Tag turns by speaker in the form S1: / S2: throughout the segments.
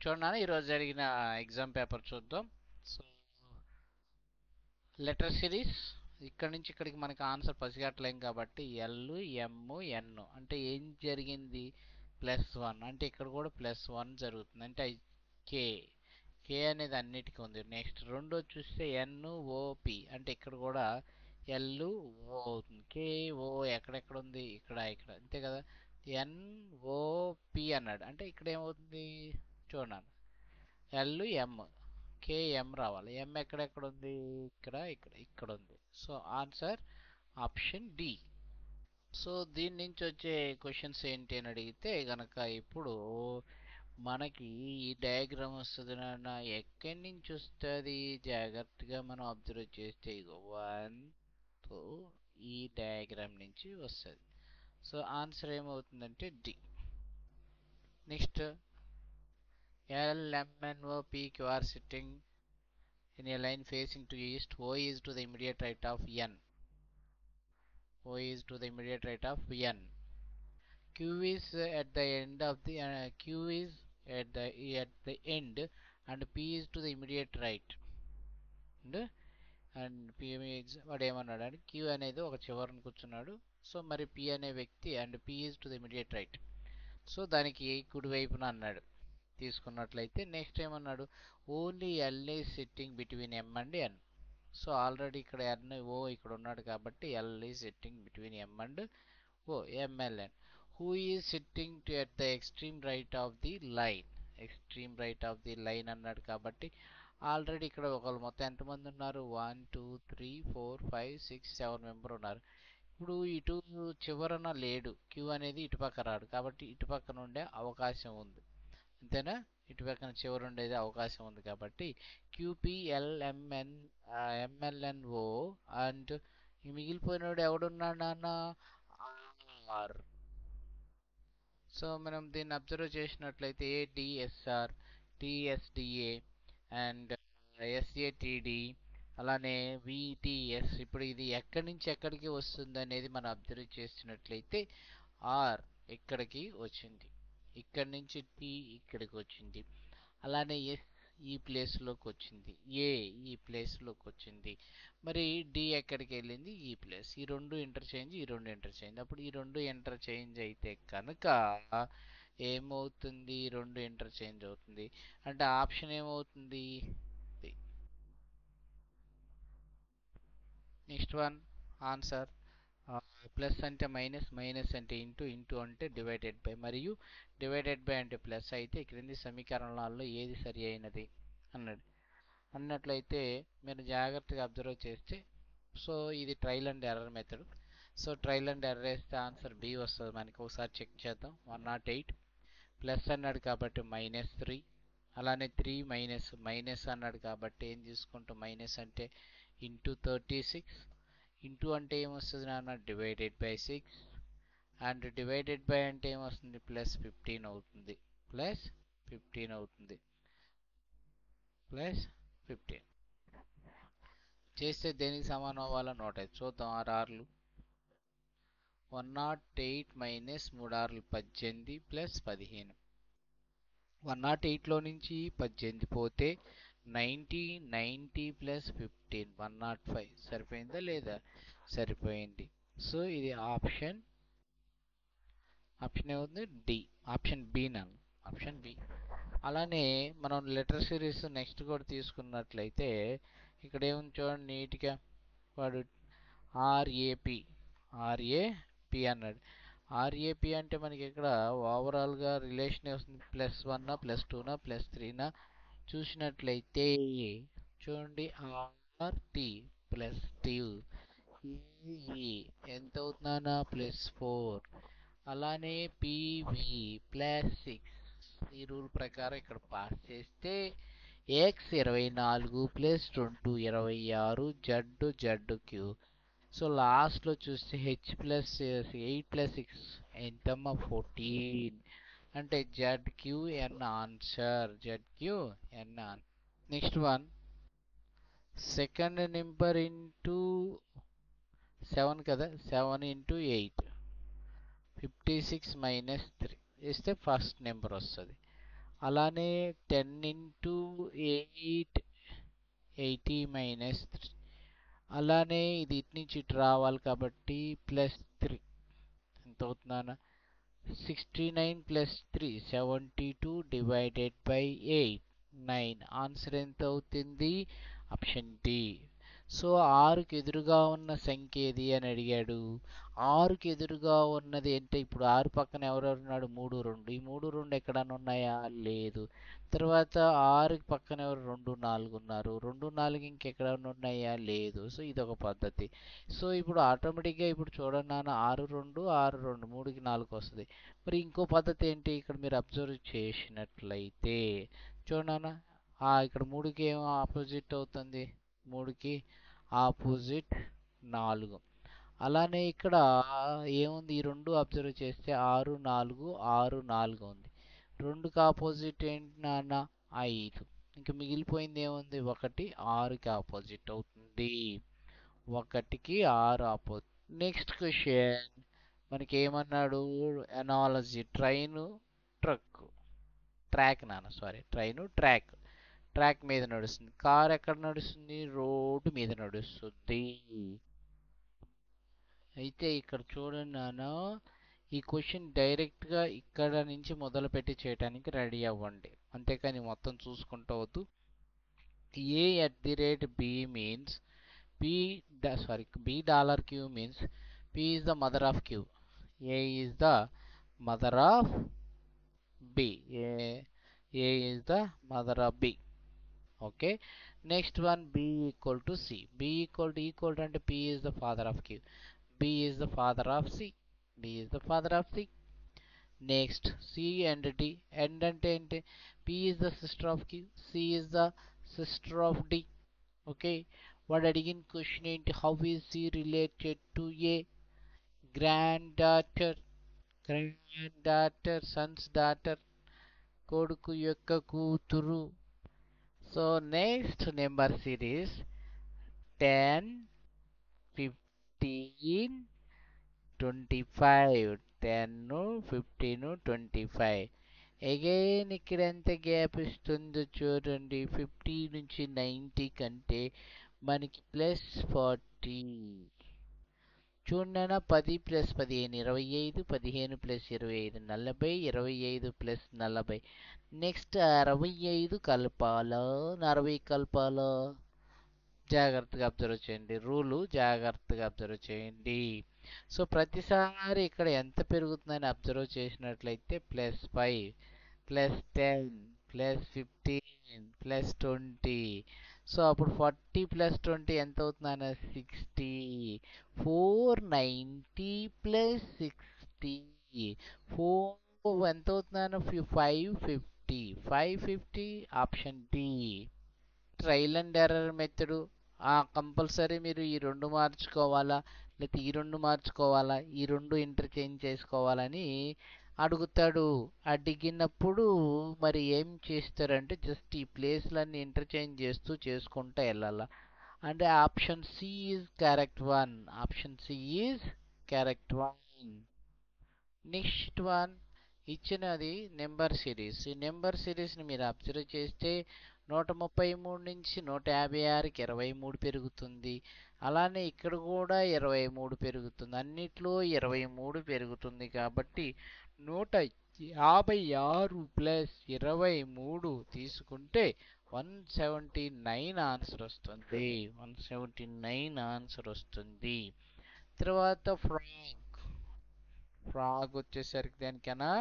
S1: చూడండి ఈరోజు జరిగిన ఎగ్జామ్ పేపర్ చూద్దాం. సో లెటర్ సిరీస్ ఇక్కడ నుంచి ఇక్కడికి మనకి ఆన్సర్ పసిగట్టలేం కాబట్టి ఎల్ ఎమ్ ఎన్ అంటే ఏం జరిగింది, +1 అంటే ఇక్కడ కూడా +1 జరుగుతుంది అంటే కే కే అనేది అన్నిటికీ ఉంది. నెక్స్ట్ రెండో చూస్తే ఎన్ఓపి అంటే ఇక్కడ కూడా ఎల్ ఓ అవుతుంది. కేఓ ఎక్కడెక్కడ ఉంది, ఇక్కడ ఇక్కడ అంతే కదా. ఎన్ఓపి అన్నాడు అంటే ఇక్కడ ఏమవుతుంది చూడండి, ఎల్ ఎమ్ కేఎం రావాలి. ఎం ఎక్కడెక్కడ ఉంది, ఇక్కడ ఇక్కడ ఇక్కడ ఉంది. So answer option D. So దీని నుంచి వచ్చే క్వశ్చన్స్ ఏంటి అని అడిగితే గనక ఇప్పుడు మనకి ఈ డయాగ్రామ్ వస్తుంది నాన్న, ఎక్కడి నుంచి వస్తుంది జాగ్రత్తగా మనం అబ్జర్వ్ చేస్తే ఇగో 1 2 ఈ డయాగ్రామ్ నుంచి వస్తుంది. సో ఆన్సర్ ఏమవుతుందంటే D. Next L, M, N, O, P, Q are sitting in a line facing to east. O is to the immediate right of N. O is to the immediate right of N. Q is at the end of the Q is at the end and P is to the immediate right. And P వాడు ఏమన్నాడు అంటే Q అనేది ఒక చివరన కూర్చున్నాడు. So మరి P అనే వ్యక్తి and P is to the immediate right. So దానికి కుడి వైపున అన్నాడు తీసుకున్నట్లయితే. నెక్స్ట్ ఏమన్నాడు, only L is sitting between M and N. So already ఇక్కడ ఎన్ ఓ ఇక్కడ ఉన్నాడు కాబట్టి L is sitting between M and O MLN. Who is sitting to at the extreme right of the line, extreme right of the line అన్నాడు కాబట్టి already ఇక్కడ ఒకళ్ళు మొత్తం ఎంతమంది ఉన్నారు, 1 2 3 4 5 6 7 మెంబర్ ఉన్నారు. ఇప్పుడు ఇటు చివరన లేడు, క్యూ అనేది ఇటుపక్క రాడు కాబట్టి ఇటుపక్కన ఉండే అవకాశం ఉంది అంతేనా. ఇటు పక్కన చివరి ఉండేది అవకాశం ఉంది కాబట్టి క్యూపీఎల్ఎంఎన్ ఎంఎల్ఎన్ఓ అండ్ మిగిలిపోయినోడు ఎవడున్నాడు నాన్న, ఆర్. సో మనం దీన్ని అబ్జర్వ్ చేసినట్లయితే ఏడిఎస్ఆర్, టిఎస్డిఏ అండ్ ఎస్ఏటిడి అలానే విటిఎస్. ఇప్పుడు ఇది ఎక్కడి నుంచి ఎక్కడికి వస్తుంది అనేది మనం అబ్జర్వ్ చేసినట్లయితే ఆర్ ఇక్కడికి వచ్చింది, ఇక్కడి నుంచి టీ ఇక్కడికి వచ్చింది, అలానే ఎస్ ఈ ప్లేస్లోకి వచ్చింది, ఏ ఈ ప్లేస్లోకి వచ్చింది, మరి డి ఎక్కడికి వెళ్ళింది ఈ ప్లేస్. ఈ రెండు ఇంటర్చేంజ్, ఈ రెండు ఇంటర్చేంజ్. అప్పుడు ఈ రెండు ఇంటర్చేంజ్ అయితే కనుక ఏమవుతుంది, రెండు ఇంటర్చేంజ్ అవుతుంది అంటే ఆప్షన్ ఏమవుతుంది. నెక్స్ట్ వన్ ఆన్సర్ ప్లస్ అంటే మైనస్, మైనస్ అంటే ఇంటూ, ఇంటూ అంటే డివైడెడ్ బై, మరియు డివైడెడ్ బై అంటే ప్లస్ అయితే క్రింది సమీకరణాల్లో ఏది సరి అయినది అన్నట్లయితే మీరు జాగ్రత్తగా అబ్జర్వ్ చేస్తే సో ఇది trial and error method. So trial and error వేస్తే ఆన్సర్ బి వస్తుంది మనకి. ఒకసారి చెక్ చేద్దాం. 108 ప్లస్ అన్నాడు కాబట్టి -3, అలానే 3 మైనస్, మైనస్ అన్నాడు కాబట్టి ఏం తీసుకుంటాం, మైనస్ అంటే ఇంటూ 36, ఇంటూ అంటే ఏమొస్తుంది నాన్న divided by 6 and divided by అంటే ఏమొస్తుంది +15 అవుతుంది, +15 అవుతుంది, +15 చేస్తే దేనికి సమానం అవ్వాలో 105 చూద్దాం. 6 ఆర్లు 108 మైనస్ 3 ఆర్లు 18 ప్లస్ 15. 108లో నుంచి 18 పోతే 90, 90 ప్లస్ 15 105 సరిపోయిందా లేదా, సరిపోయింది. సో ఇది ఆప్షన్ ఏమవుతుంది డి, ఆప్షన్ బి నన్ను, ఆప్షన్ బి. అలానే మనం లెటర్ సిరీస్ నెక్స్ట్ కూడా తీసుకున్నట్లయితే ఇక్కడ ఏముంది చూడండి నీట్గా, వాడు ఆర్ఏపి అన్నాడు. ఆర్ఏపి అంటే మనకి ఇక్కడ ఓవరాల్గా రిలేషన్ వస్తుంది +1 +2 +3 చూసినట్లయితే చూడండి ఆర్టి ప్లస్ టీ ఎంత అవుతుందన్నా +4, అలానే పివి +6. ఈ రూల్ ప్రకారం ఇక్కడ పాస్ చేస్తే x24 +2 26 z సో లాస్ట్లో చూస్తే h+8+6 ఎంతమ్మా 14 అంటే ZQN answer, ZQN. Next one second number into 7 కదా, 7 ఇంటూ 8 56 - 3 ఇస్తే ఫస్ట్ నెంబర్ వస్తుంది. అలానే 10 ఇంటూ 8 80 మైనస్ 3. అలానే ఇది ఇటు నుంచి ఇటు రావాలి కాబట్టి ప్లస్ 3 ఎంత అవుతుందన్న 69 ప్లస్ 3 72 డివైడెడ్ బై 8 9. ఆన్సర్ ఎంత అవుతుంది? Option D. సో 6కి ఎదురుగా ఉన్న సంఖ్య ఏది అని అడిగాడు. 6కి ఎదురుగా ఉన్నది అంటే ఇప్పుడు 6 పక్కన ఎవరెవరు ఉన్నాడు? 3 2. ఈ 3 2 ఎక్కడన్నా ఉన్నాయా? లేదు. తర్వాత 6కి పక్కన ఎవరు? 2 4 ఉన్నారు. 2 4 ఇంకెక్కడన్నా ఉన్నాయా? లేదు. సో ఇదొక పద్ధతి. సో ఇప్పుడు ఆటోమేటిక్గా ఇప్పుడు చూడండి నాన్న 6 2 6 2 3కి 4 వస్తుంది. మరి ఇంకో పద్ధతి ఏంటి? ఇక్కడ మీరు అబ్జర్వ్ చేసినట్లయితే చూడన్నా ఇక్కడ 3కి ఏమో ఆపోజిట్ అవుతుంది? 3కి ఆపోజిట్ 4. అలానే ఇక్కడ ఏముంది? ఈ రెండు అబ్జర్వ్ చేస్తే 6 4 6 4 ఉంది. 2కి ఆపోజిట్ ఏంటి నాన్న? 5. ఇంకా మిగిలిపోయింది ఏముంది? 1 6కి ఆపోజిట్ అవుతుంది. 1కి 6 ఆపోజిట్. నెక్స్ట్ క్వశ్చన్ మనకి ఏమన్నాడు? ఎనాలజీ ట్రైన్ ట్రక్ ట్రాక్ నాన్న సారీ ట్రైన్ ట్రాక్ ట్రాక్ మీద నడుస్తుంది. కార్ ఎక్కడ నడుస్తుంది? రోడ్డు మీద నడుస్తుంది. అయితే ఇక్కడ చూడండి నాన్న ఈ క్వశ్చన్ డైరెక్ట్గా ఇక్కడ నుంచి మొదలుపెట్టి చేయడానికి రెడీ అవ్వండి. అంతేకాని మొత్తం చూసుకుంటూ వద్దు. A at the rate B means B$Q means P is the mother of Q. A is the mother of B. A is the mother of B. Okay. Next one B equal to C. B equal to and P is the father of Q. B is the father of C. B is the father of C. Next C and D. And ante P is the sister of Q. C is the sister of D. Okay. What again question ఏంటి? How is C related to A? Granddaughter. Granddaughter, son's daughter. కొడుకు యొక్క కూతురు. So next number series 10, 15, 25. 10, 15, 25. Again ఇక్కడ ఎంత gap ఇస్తుందో చూడండి. 50 నుంచి 90 కంటే మనకి ప్లస్ 40. చూడనా 10 ప్లస్ 15 25, 15 ప్లస్ 25 40, 25 ప్లస్ 40. నెక్స్ట్ 65 కలపాలా 40 కలపాలా? జాగ్రత్తగా అబ్జర్వ్ చేయండి. రూలు జాగ్రత్తగా అబ్జర్వ్ చేయండి. సో ప్రతిసారి ఇక్కడ ఎంత పెరుగుతుందని అబ్జర్వ్ చేసినట్లయితే plus 5 plus 10 plus 15 plus 20. So అప్పుడు 40 ప్లస్ 20 ఎంత అవుతుందన్న 60. 490 ప్లస్ 60 ఎంత అవుతుందన్న 550. 550 option D. Trial and error method. Compulsory మీరు ఈ రెండు మార్చుకోవాలా లేకపోతే ఈ రెండు మార్చుకోవాలా ఈ రెండు ఇంటర్చేంజ్ చేసుకోవాలని అడుగుతాడు. అడిగినప్పుడు మరి ఏం చేస్తారంటే జస్ట్ ఈ ప్లేస్లన్నీ ఇంటర్చేంజ్ చేస్తూ చేసుకుంటూ వెళ్ళాలా. అంటే option C is correct one. Option C is correct one. Next one ఇచ్చినది నెంబర్ సిరీస్. ఈ నెంబర్ సిరీస్ని మీరు అబ్జర్వ్ చేస్తే 133 నుంచి 156కి 23 పెరుగుతుంది. అలానే ఇక్కడ కూడా 23 పెరుగుతుంది. అన్నిట్లో 23 పెరుగుతుంది. కాబట్టి 156 ప్లస్ 23 తీసుకుంటే 179 ఆన్సర్ వస్తుంది. 179 ఆన్సర్ వస్తుంది. తర్వాత ఫ్రాగ్ వచ్చేసరికి దానికన్నా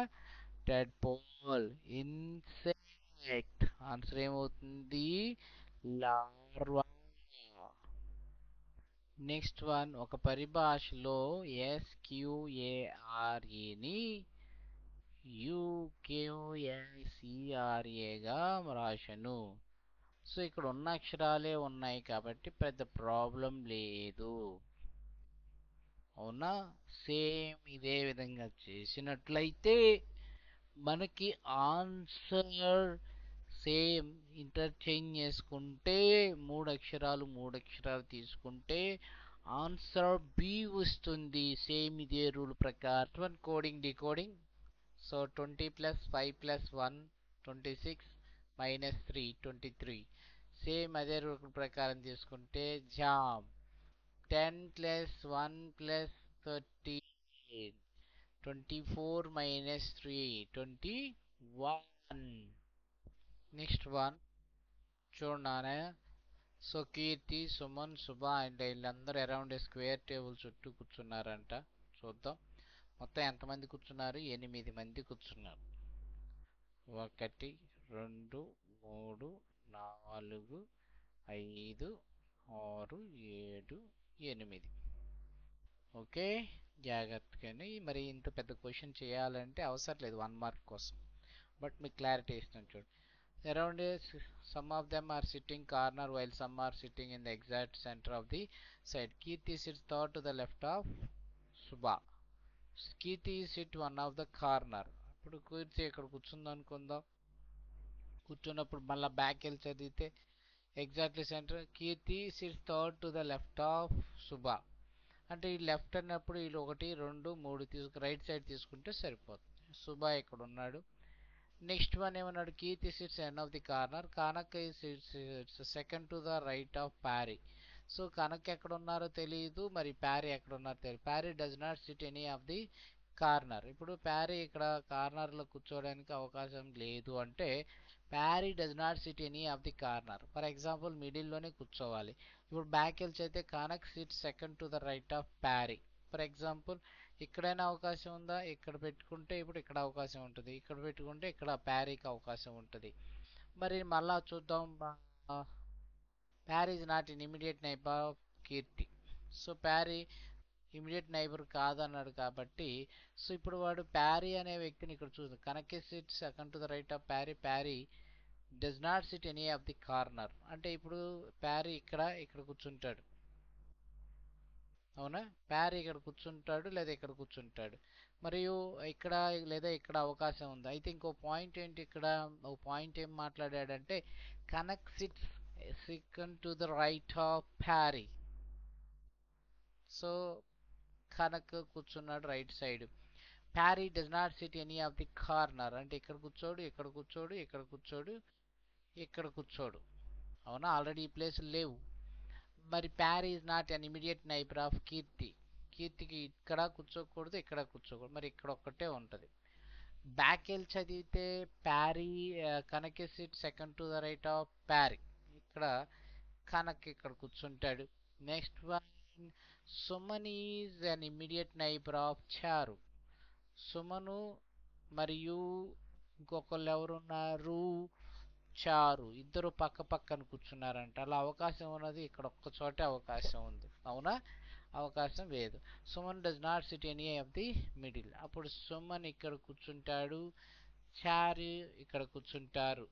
S1: టెడ్పోల్. ఇన్సెక్ట్ ఆన్సర్ ఏమవుతుంది? లార్వా. నెక్స్ట్ వన్ ఒక పరిభాషలో SQAREని UQSERAగా రాశను. సో ఇక్కడ ఉన్న అక్షరాలే ఉన్నాయి కాబట్టి పెద్ద ప్రాబ్లం లేదు. అవునా? సేమ్ ఇదే విధంగా చేసినట్లయితే మనకి ఆన్సర్ సేమ్ ఇంటర్చేంజ్ చేసుకుంటే మూడు అక్షరాలు తీసుకుంటే ఆన్సర్ బి వస్తుంది. సేమ్ ఇదే రూల్ ప్రకారం. Coding decoding. So 20 plus 5 plus 1 26 minus 3 23. Same అదే రూల్ ప్రకారం తీసుకుంటే jam 10 plus 1 plus 13. 24 minus 3 21. Next one చూడగానే సో కీర్తి సుమన్ శుభ అండ్ వీళ్ళందరూ అరౌండ్ స్క్వేర్ టేబుల్ చుట్టూ కూర్చున్నారంట. చూద్దాం మొత్తం ఎంతమంది కూర్చున్నారు. 8 మంది కూర్చున్నారు. 1 2 3 4 5 6 7 8. ఓకే జాగ్రత్తగాని మరి ఇంత పెద్ద క్వశ్చన్ చేయాలంటే అవసరం లేదు 1 మార్క్ కోసం. బట్ మీకు క్లారిటీ ఇస్తాను చూడండి. Around some of them are sitting corner while some are sitting in the exact center of the side. Kirti sits third to the left of Subha. Kirti is sit one of the corner. ఇప్పుడు కీర్తి ఇక్కడ కూర్చుంది అనుకుందాం. కూర్చున్నప్పుడు మళ్ళీ back వెళ్ళి చదివితే exactly centre. Keerthi sits third to the left of Shubha. అంటే ఈ లెఫ్ట్ అన్నప్పుడు వీళ్ళు 1 2 3 రైట్ సైడ్ తీసుకుంటే సరిపోతుంది. శుభ ఇక్కడ ఉన్నాడు. నెక్స్ట్ వన్ ఏమన్నాడు. Keerthi sits end of the corner. Kanak sits second to the right of Pyari. So Kanak ఎక్కడ ఉన్నారో తెలియదు, మరి ప్యారీ ఎక్కడ ఉన్నారో తెలియదు. Pyari does not sit any of the corner. ఇప్పుడు ప్యారీ ఇక్కడ కార్నర్లో కూర్చోవడానికి అవకాశం లేదు అంటే Pyari does not sit any of the corner. For example మిడిల్లోనే కూర్చోవాలి. ఇప్పుడు బ్యాక్ వెళ్ళి అయితే Kanak sit second to the right of Pyari. For example ఇక్కడైనా అవకాశం ఉందా. ఇక్కడ పెట్టుకుంటే ఇప్పుడు ఇక్కడ అవకాశం ఉంటుంది. ఇక్కడ పెట్టుకుంటే ఇక్కడ ప్యారీకి అవకాశం ఉంటుంది. మరి మళ్ళా చూద్దాం. Pyari is not in immediate neighbour of Keerthi. So Pyari immediate neighbour కాదన్నాడు కాబట్టి సో ఇప్పుడు వాడు ప్యారీ అనే వ్యక్తిని ఇక్కడ చూద్దాం. Kanak sit second to the right of Pyari. Pyari does not sit any of the corner. అంటే ఇప్పుడు ప్యారీ ఇక్కడ కూర్చుంటాడు. అవునా. ప్యారీ ఇక్కడ కూర్చుంటాడు లేదా ఇక్కడ కూర్చుంటాడు. మరియు ఇక్కడ లేదా ఇక్కడ అవకాశం ఉంది. అయితే ఇంకో పాయింట్ ఏంటి, ఇక్కడ ఒక పాయింట్ ఏం మాట్లాడాడంటే Kanak sits second to the right of Pyari. So Kanak కూర్చున్నాడు right side. Pyari does not sit any of the corner. అంటే ఇక్కడ కూర్చోడు, ఇక్కడ కూర్చోడు, ఇక్కడ కూర్చోడు, ఇక్కడ కూర్చోడు. అవునా. ఆల్రెడీ ఈ ప్లేస్ లేవు. మరి Pyari is not an immediate neighbour of Keerthi. కీర్తికి ఇక్కడ కూర్చోకూడదు, ఇక్కడ కూర్చోకూడదు, మరి ఇక్కడ ఒక్కటే ఉంటుంది. బ్యాక్ వెళ్ళి చదివితే Pyari Kanak sit second to the right of Pyari. ఇక్కడ కనక్ ఇక్కడ కూర్చుంటాడు. Next one Suman is an immediate neighbour of Charu. Suman మరియు ఇంకొకళ్ళు ఎవరున్నారు, చారు. ఇద్దరు పక్క పక్కన కూర్చున్నారంట. అలా అవకాశం ఉన్నది ఇక్కడ ఒక్క చోటే అవకాశం ఉంది. అవునా. అవకాశం లేదు. Suman does not sit any of the middle. అప్పుడు సుమన్ ఇక్కడ కూర్చుంటాడు, చారు ఇక్కడ కూర్చుంటారు.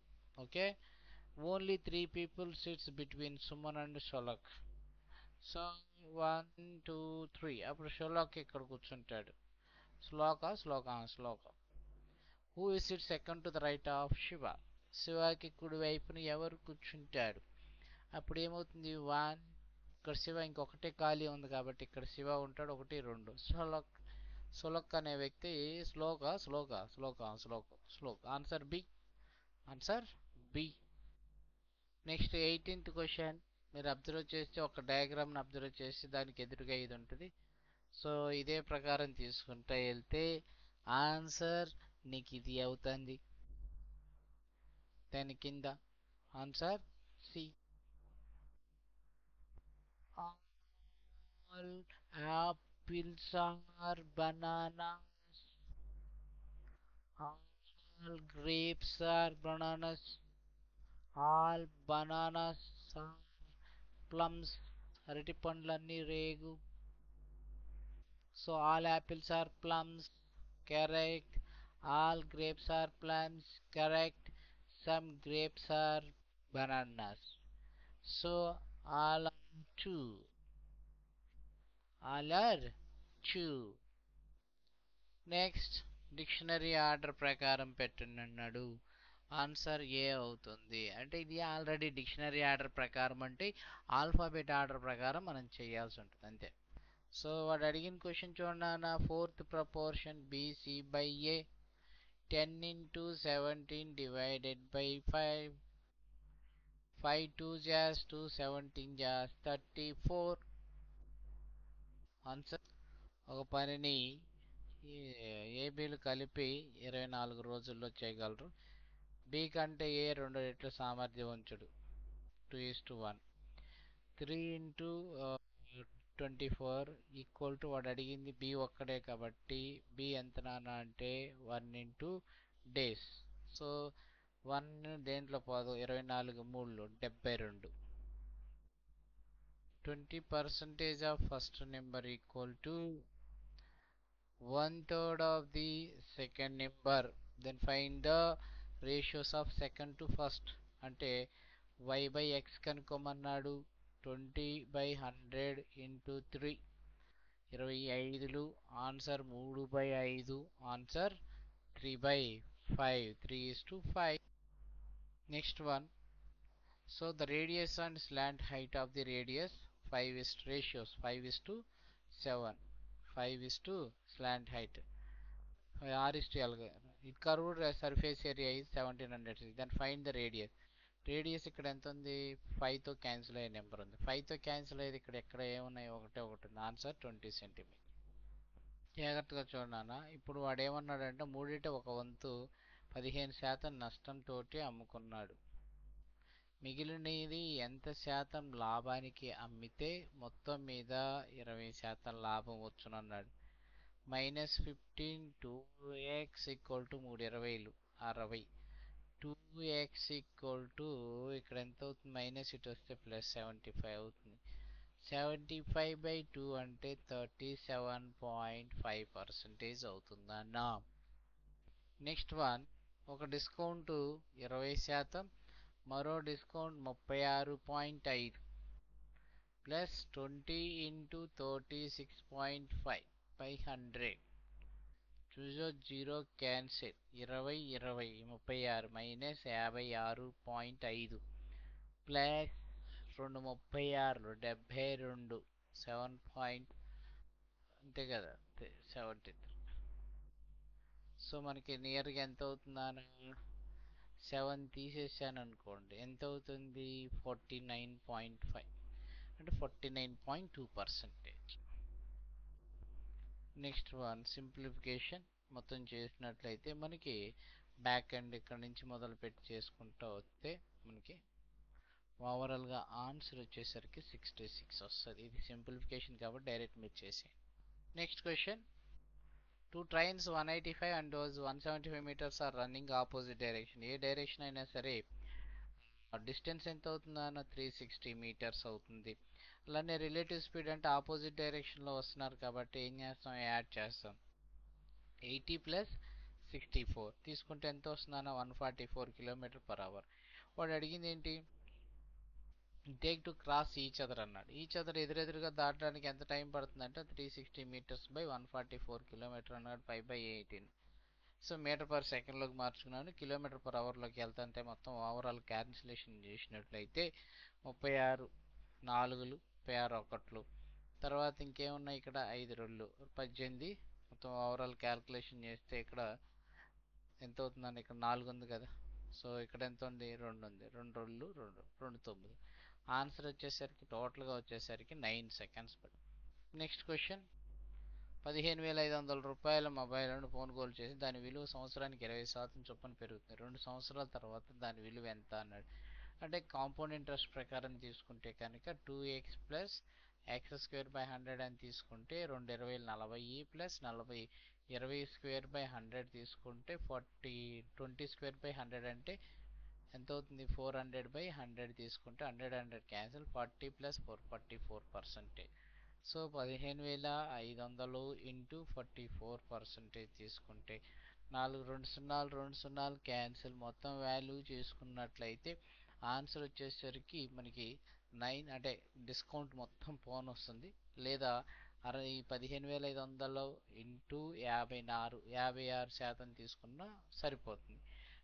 S1: Okay. Only 3 people sits between Suman and Sholak. So 1 2 3. అప్పుడు షోలక్ ఇక్కడ కూర్చుంటాడు. Shloka. Who is sit second to the right of Shiva. శివకి కుడి వైపున ఎవరు కూర్చుంటాడు. అప్పుడు ఏమవుతుంది. 1. ఇక్కడ శివ ఇంకొకటే ఖాళీ ఉంది కాబట్టి ఇక్కడ శివ ఉంటాడు. 1 2. సులక్ అనే వ్యక్తి Shloka. Answer B. Next 18th question మీరు అబ్జర్వ్ చేస్తే ఒక డయాగ్రామ్ని అబ్జర్వ్ చేసి దానికి ఎదురుగా ఇది ఉంటుంది. సో ఇదే ప్రకారం తీసుకుంటా వెళ్తే ఆన్సర్ నీకు ఇది అవుతుంది. దాని కింద answer C. All apples are bananas. All grapes are bananas. All bananas are plums. అరటి పండ్లన్నీ రేగు. So all apples are plums. Correct. All grapes are plums. Correct. Some grapes are bananas. So all are two. All are two. Next dictionary order ప్రకారం పెట్టండి అన్నాడు. Answer ఏ అవుతుంది. అంటే ఇది already dictionary order ప్రకారం అంటే ఆల్ఫాబెట్ ఆర్డర్ ప్రకారం మనం చేయాల్సి ఉంటుంది అంతే. సో వాడు అడిగిన క్వశ్చన్ చూడండి. 4th proportion BC by A. 10 into 17 divided by 5. 5 2 jazz 2 17 jazz 34. Answer. ఒక పనిని ఏబీలు కలిపి 24 రోజుల్లో చేయగలరు. బి కంటే ఏ 2 రెట్లు సామర్థ్యవంతుడు. 2:1. 3 ఇంటూ 24 ఈక్వల్ టు వాడు అడిగింది బి ఒక్కడే కాబట్టి బి ఎంత నాన్న అంటే 1 ఇంటూ డేస్. సో 1 దేంట్లో పోదు, 24 మూడులో 72. 20% of first number equal to 1/3 of the second number. Then find the ratios of second to first. అంటే y by x కనుక్కోమన్నాడు. 20/100 into 3 25లు. Answer 3/5. Answer 3/5. 3:5. Next one. So the radius and slant height of the radius 5 is ratios 5:7. 5 is to slant height. R is to L. It curved surface area is 1700. Then find the radius. Radius ఇక్కడ ఎంత ఉంది, 5తో cancel అయ్యే number ఉంది. 5తో cancel అయ్యేది ఇక్కడ ఎక్కడ ఏమున్నాయి, ఒకటే ఒకటి ఉంది. Answer 20 centimetre. జాగ్రత్తగా చూడనా. ఇప్పుడు వాడు ఏమన్నాడంటే మూడిట ఒక వంతు 15% నష్టంతో అమ్ముకున్నాడు. మిగిలినది ఎంత శాతం లాభానికి అమ్మితే మొత్తం మీద 20% లాభం వచ్చునన్నాడు. -15 2x equal to 3/20 60. 2x equal to ఇక్కడ ఎంత అవుతుంది, మైనస్ ఇటు వస్తే +75 అవుతుంది. 75/2 అంటే 37.5% అవుతుందన్నా. Next one. ఒక డిస్కౌంట్ 20%, మరో డిస్కౌంట్ 36.5 ప్లస్ 20 ఇంటూ 36.5/100. చూసో zero cancel. 20 20 36 minus 56.5 plus 2 36 72 7 point అంతే కదా 73. సో మనకి నియర్గా ఎంత అవుతుందా, 7 తీసేసాను అనుకోండి, ఎంత అవుతుంది 49.5 అంటే 49.2%. Next one simplification. మొత్తం చేసినట్లయితే మనకి బ్యాక్ ఎండ్ ఇక్కడ నుంచి మొదలు పెట్టి చేసుకుంటూ వస్తే మనకి ఓవరాల్గా ఆన్సర్ వచ్చేసరికి 66 వస్తుంది. ఇది సింప్లిఫికేషన్ కాబట్టి డైరెక్ట్ మీరు చేసేయండి. Next question. 2 trains 185 and those 175 meters are running opposite direction. A direction అయినా సరే డిస్టెన్స్ ఎంత అవుతుందన్న 360 మీటర్స్ అవుతుంది. అలానే రిలేటివ్ స్పీడ్ అంటే ఆపోజిట్ డైరెక్షన్లో వస్తున్నారు కాబట్టి ఏం చేస్తాం, యాడ్ చేస్తాం. 80 ప్లస్ 64 తీసుకుంటే ఎంత వస్తుందన్న 144 km/h. వాడు అడిగింది ఏంటి, take to cross each other అన్నాడు. ఈచ్ అదర్ ఎదురెదురుగా దాటడానికి ఎంత టైం పడుతుందంటే 360 meters by 144 km అన్నాడు. 5/18. సో మీటర్ పర్ సెకండ్లోకి మార్చుకున్నాను. km/hలోకి వెళ్తుంటే మొత్తం ఓవరాల్ క్యాన్సిలేషన్ చేసినట్లయితే 36 4లు 36 1లు తర్వాత ఇంకేమున్నాయి ఇక్కడ 5 2లు 18. మొత్తం ఓవరాల్ క్యాల్కులేషన్ చేస్తే ఇక్కడ ఎంత అవుతుందండి, ఇక్కడ 4 ఉంది కదా. సో ఇక్కడ ఎంత ఉంది, 2 ఉంది. 2 2లు 2 2 9. ఆన్సర్ వచ్చేసరికి టోటల్గా వచ్చేసరికి 9 seconds పడుతుంది. Next question. 15,500 రూపాయల మొబైల్ను కొనుగోలు చేసి దాని విలువ సంవత్సరానికి 20% చొప్పున పెరుగుతుంది. 2 సంవత్సరాల తర్వాత దాని విలువ ఎంత అన్నాడు. అంటే కాంపౌండ్ ఇంట్రెస్ట్ ప్రకారం తీసుకుంటే కనుక 2x ప్లస్ x²/100 అని తీసుకుంటే 2 20 40 ప్లస్ 40 20²/100 తీసుకుంటే 40 20²/100 అంటే ఎంత అవుతుంది, 400/100 తీసుకుంటే 100 100 క్యాన్సిల్. 40 ప్లస్ 4 44%. సో 15,500 ఇంటూ 44% తీసుకుంటే 4 2 0 2 0 క్యాన్సిల్. మొత్తం వాల్యూ చేసుకున్నట్లయితే ఆన్సర్ వచ్చేసరికి మనకి 9 అంటే డిస్కౌంట్ మొత్తం పోన్ వస్తుంది. లేదా 15,500 ఇంటూ 56% తీసుకున్నా సరిపోతుంది.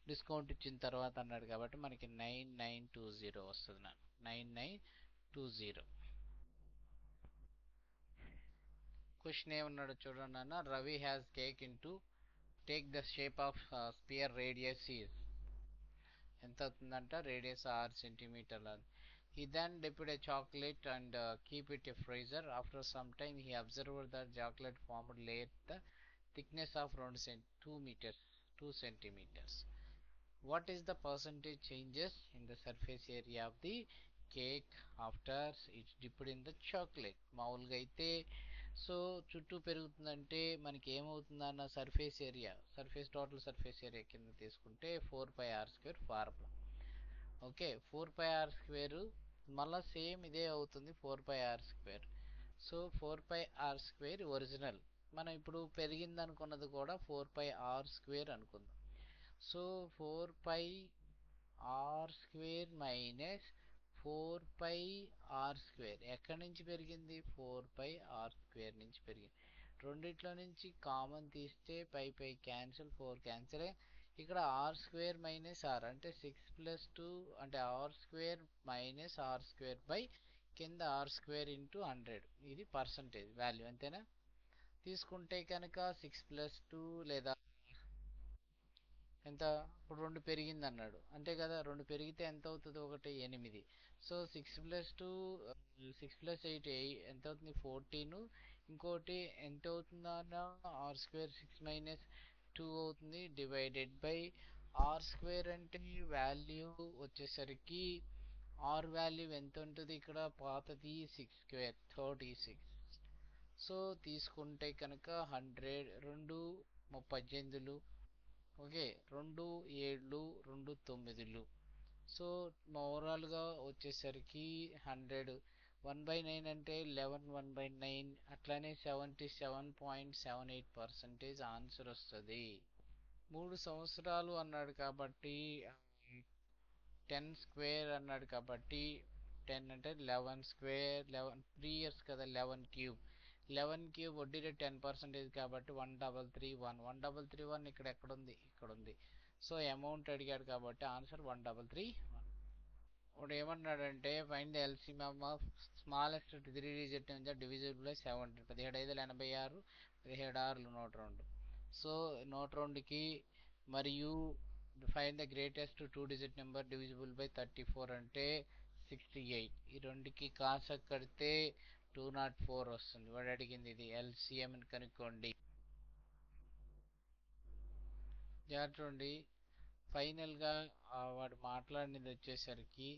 S1: డిస్కౌంట్ ఇచ్చిన తర్వాత అన్నాడు కాబట్టి మనకి 9920 వస్తుంది. 9920. క్వశ్చన్ ఏమన్నాడు చూడండి అన్న. Ravi has cake into take the shape of sphere radius is ఎంత అవుతుందంట రేడియస్ 6 సెంటీమీటర్ల. He then dipped a chocolate and keep it a freezer. After some time he observed that chocolate formed layer the thickness of around 2 meters 2 centimeters. What is the percentage changes in the surface area of the cake after it's dipped in the chocolate? మామూలుగా అయితే so చుట్టూ పెరుగుతుందంటే మనకి ఏమవుతుందన్న total surface area కింద తీసుకుంటే 4πr² formula. Okay 4πr², మళ్ళీ same ఇదే అవుతుంది 4πr². So 4πr² original. మనం ఇప్పుడు పెరిగింది అనుకున్నది కూడా 4πr² అనుకుందాం. సో 4πr² మైనస్ 4πr² ఎక్కడి నుంచి పెరిగింది 4πr² నుంచి పెరిగింది. రెండిట్లో నుంచి కామన్ తీస్తే పై క్యాన్సిల్ 4 క్యాన్సిల్. ఇక్కడ r² మైనస్ r అంటే 6+2 అంటే r² మైనస్ r² బై కింద r² ఇంటూ 100. ఇది పర్సంటేజ్ వాల్యూ అంతేనా. తీసుకుంటే కనుక 6+2 లేదా ఎంత ఇప్పుడు 2 పెరిగింది అన్నాడు అంతే కదా. 2 పెరిగితే ఎంత అవుతుంది 8. సో 6+8 ఎంత అవుతుంది 14. ఇంకోటి ఎంత అవుతుందా అన్న r² 6 మైనస్ 2 అవుతుంది డివైడెడ్ బై r² అంటే వాల్యూ వచ్చేసరికి r వాల్యూ ఎంత ఉంటుంది ఇక్కడ పాతది 6², 36. సో తీసుకుంటే కనుక 100 2 18. ఓకే 2 7 2 9. సో ఓవరాల్గా వచ్చేసరికి 100 1/9 అంటే 11 1/9 అట్లానే 77.78% ఆన్సర్ వస్తుంది. 3 సంవత్సరాలు అన్నాడు కాబట్టి 10² అన్నాడు కాబట్టి 10 అంటే 11² 3 ఇయర్స్ కదా 11³ వడ్డీ రేట్ 10% కాబట్టి 1331 1331 ఇక్కడ ఉంది. సో అమౌంట్ అడిగాడు కాబట్టి ఆన్సర్ 1331. ఇప్పుడు ఏమన్నాడంటే find the LCM of smallest 3 digit divisible by 70. 17 5 86 17 102. So 102కి మరియు find the greatest 2 digit number divisible by 34 అంటే 68. ఈ రెండుకి కాస కడితే 204 వస్తుంది. వాడు అడిగింది ఇది ఎల్సిఎం కనుక్కోండి. జాగ్రత్త. ఫైనల్గా వాడు మాట్లాడినది వచ్చేసరికి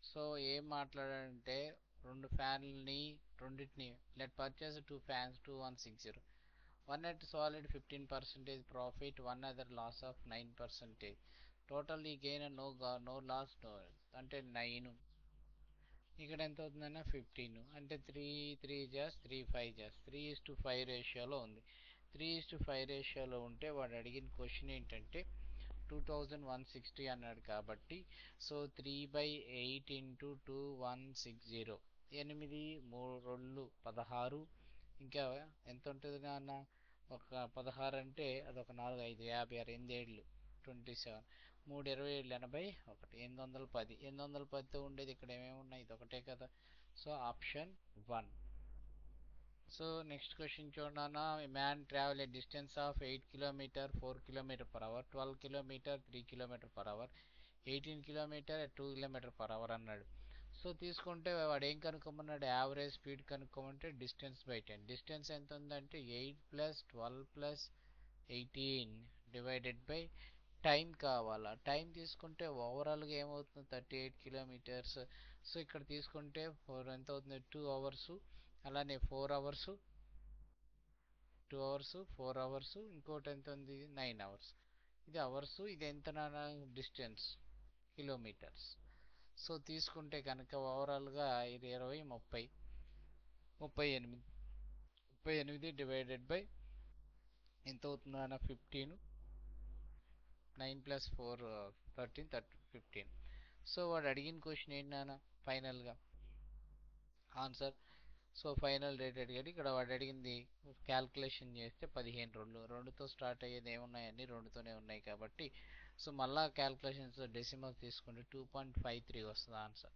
S1: సో ఏం మాట్లాడాడంటే 2 ఫ్యాన్లని రెండింటిని let purchase 2 fans 2160. One at solid 15% profit, one other loss of 9%. Totally gain and no loss అంటే 9. ఇక్కడ ఎంత అవుతుందన్న 15 అంటే 3 3 జాస్ 3 5 జాస్ 3:5 రేషియోలో ఉంది. 3:5 రేషియోలో ఉంటే వాడు అడిగిన క్వశ్చన్ ఏంటంటే 2160 అన్నాడు కాబట్టి సో 3/8 ఇంటూ 2160 8 3 2 16. ఇంకా ఎంత ఉంటుంది నాన్న ఒక 16 అంటే అదొక 4 5 56 8 7 27 3 27 81 810. 810తో ఉండేది ఇక్కడ ఏమేమి ఉన్నాయి ఇది ఒకటే కదా. So option 1. So next question చూడనా. Man travel a distance of 8 kilometer 4 km/h, 12 km 3 km/h, 18 km at 2 km/h అన్నాడు. సో తీసుకుంటే వాడు ఏం కనుక్కోమన్నాడు యావరేజ్ స్పీడ్ కనుక్కోమంటే డిస్టెన్స్ బై 10. డిస్టెన్స్ ఎంత ఉందంటే 8 + 12 + 18 డివైడెడ్ బై టైం కావాలా. టైం తీసుకుంటే ఓవరాల్గా ఏమవుతుంది 38 కిలోమీటర్స్. సో ఇక్కడ తీసుకుంటే ఎంత అవుతుంది 2 అవర్స్, అలానే 4 అవర్స్ 2 అవర్స్ 4 అవర్స్ ఇంకోటి ఎంత ఉంది 9 అవర్స్. ఇది అవర్స్, ఇది ఎంత నాన్న డిస్టెన్స్ కిలోమీటర్స్. సో తీసుకుంటే కనుక ఓవరాల్గా ఇది 20 30 38 డివైడెడ్ బై ఎంత అవుతుంది అన్న 15 9 + 4 13 15. సో వాడు అడిగిన క్వశ్చన్ ఏంటి నాన్న ఫైనల్గా ఆన్సర్. సో ఫైనల్ రేట్ అడిగాడు. ఇక్కడ వాడు అడిగింది క్యాల్కులేషన్ చేస్తే 15 2తో స్టార్ట్ అయ్యేది ఏమున్నాయని 2తోనే ఉన్నాయి కాబట్టి సో మళ్ళా క్యాల్కులేషన్స్ డెసిమల్ తీసుకుంటే 2.53 వస్తుంది ఆన్సర్.